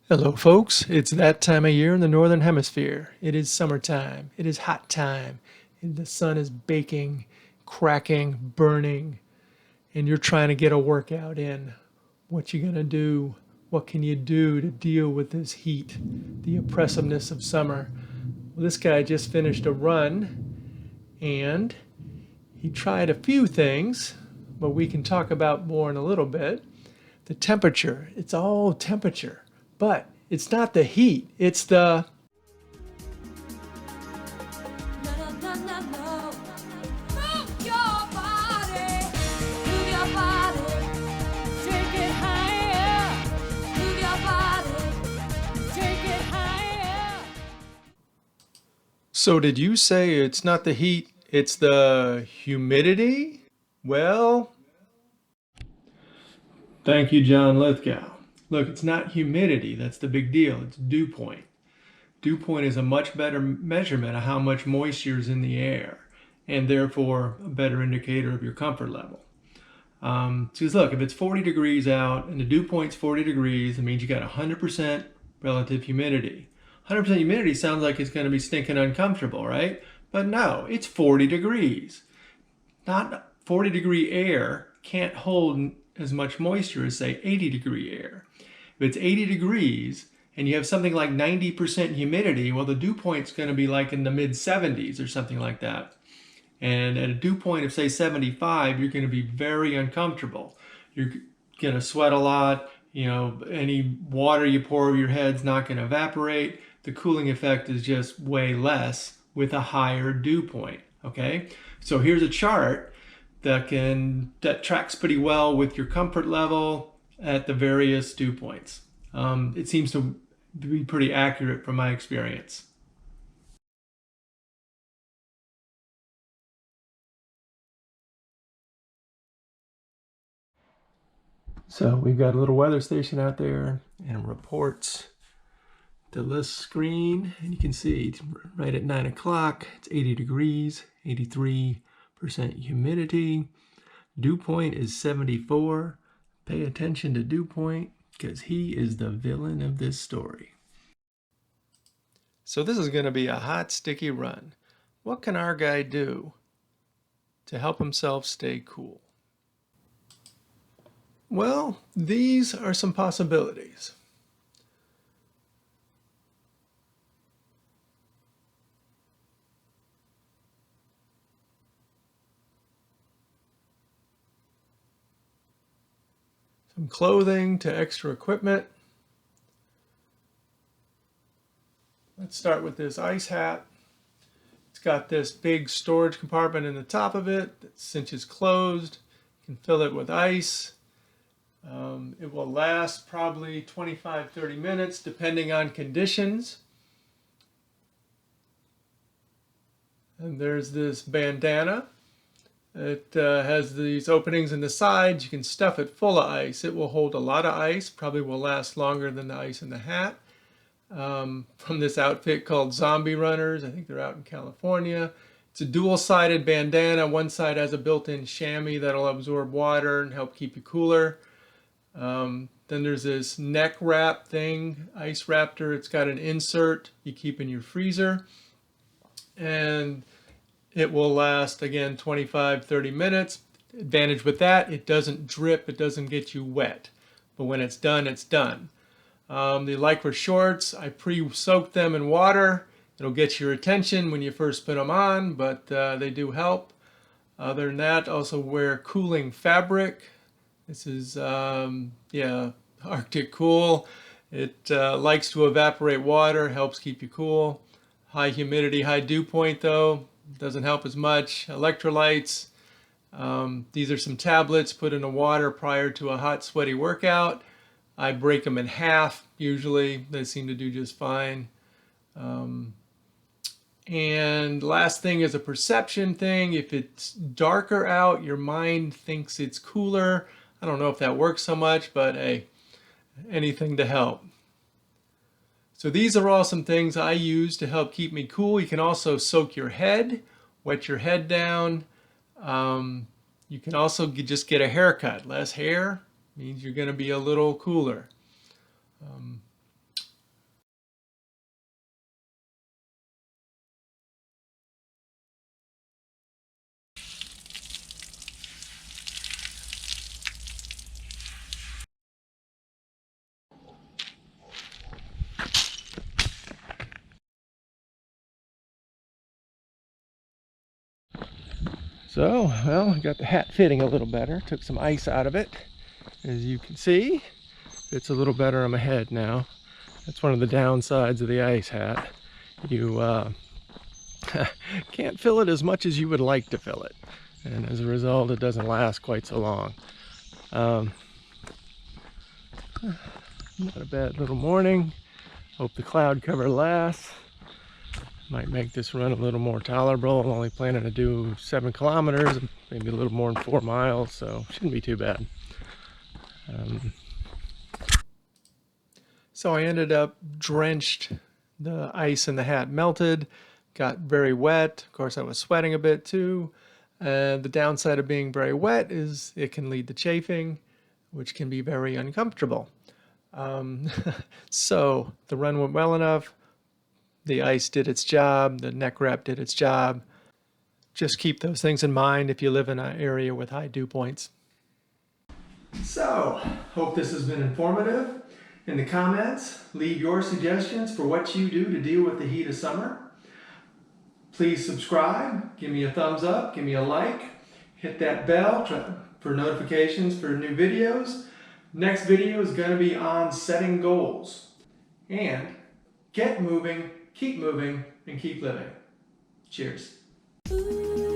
Hello, folks. It's that time of year in the Northern Hemisphere. It is summertime. It is hot time. And the sun is baking, cracking, burning, and you're trying to get a workout in. What you gonna do? What can you do to deal with this heat, the oppressiveness of summer? Well, this guy just finished a run, and he tried a few things, but we can talk about more in a little bit. The temperature, it's all temperature, but it's not the heat, it's the No, no, no, no, no. Move your body. Move your body. Take it higher. Move your body. Take it higher. So did you say it's not the heat, it's the humidity? Well, thank you, John Lithgow. Look, it's not humidity, that's the big deal. It's dew point. Dew point is a much better measurement of how much moisture is in the air, and therefore a better indicator of your comfort level. Because look, if it's 40 degrees out and the dew point's 40 degrees, it means you got 100% relative humidity. 100% humidity sounds like it's going to be stinking uncomfortable, right? But no, it's 40 degrees. Not 40 degree air can't hold as much moisture as, say, 80 degree air. If it's 80 degrees and you have something like 90% humidity, well, the dew point's going to be like in the mid 70s or something like that. And at a dew point of, say, 75, you're going to be very uncomfortable. You're going to sweat a lot. You know, any water you pour over your head's not going to evaporate. The cooling effect is just way less with a higher dew point. Okay, so here's a chart that tracks pretty well with your comfort level at the various dew points. It seems to be pretty accurate from my experience. So we've got a little weather station out there and reports the list screen, and you can see right at 9 o'clock, it's 80 degrees, 83% humidity. Dew point is 74. Pay attention to dew point because he is the villain of this story. So this is going to be a hot, sticky run. What can our guy do to help himself stay cool? Well, these are some possibilities. Some clothing to extra equipment. Let's start with this ice hat. It's got this big storage compartment in the top of it that cinches closed. You can fill it with ice. It will last probably 25-30 minutes depending on conditions. And there's this bandana. It has these openings in the sides. You can stuff it full of ice. It will hold a lot of ice, probably will last longer than the ice in the hat. From this outfit called Zombie Runners. I think they're out in California. It's a dual-sided bandana. One side has a built-in chamois that'll absorb water and help keep you cooler. Then there's this neck wrap thing, Ice Raptor. It's got an insert you keep in your freezer. And it will last, again, 25-30 minutes. Advantage with that, it doesn't drip, it doesn't get you wet. But when it's done, it's done. The Lycra shorts, I pre-soaked them in water. It'll get your attention when you first put them on, but they do help. Other than that, also wear cooling fabric. This is, Arctic Cool. It likes to evaporate water, helps keep you cool. High humidity, high dew point though, doesn't help as much. Electrolytes. These are some tablets put in the water prior to a hot, sweaty workout. I break them in half usually. They seem to do just fine. And last thing is a perception thing. If it's darker out, your mind thinks it's cooler. I don't know if that works so much, but hey, anything to help. So these are all some things I use to help keep me cool. You can also soak your head, wet your head down. You can also just get a haircut. Less hair means you're going to be a little cooler. So, well, I got the hat fitting a little better. Took some ice out of it. As you can see, it's a little better on my head now. That's one of the downsides of the ice hat. You can't fill it as much as you would like to fill it. And as a result, it doesn't last quite so long. Not a bad little morning. Hope the cloud cover lasts. Might make this run a little more tolerable. I'm only planning to do 7 kilometers, maybe a little more than 4 miles, so shouldn't be too bad. So I ended up drenched. The ice in the hat melted, got very wet. Of course, I was sweating a bit too. The downside of being very wet is it can lead to chafing, which can be very uncomfortable. So the run went well enough. The ice did its job. The neck wrap did its job. Just keep those things in mind if you live in an area with high dew points. So, hope this has been informative. In the comments, leave your suggestions for what you do to deal with the heat of summer. Please subscribe, give me a thumbs up, give me a like, hit that bell for notifications for new videos. Next video is going to be on setting goals. And get moving, keep moving, and keep living. Cheers. Ooh.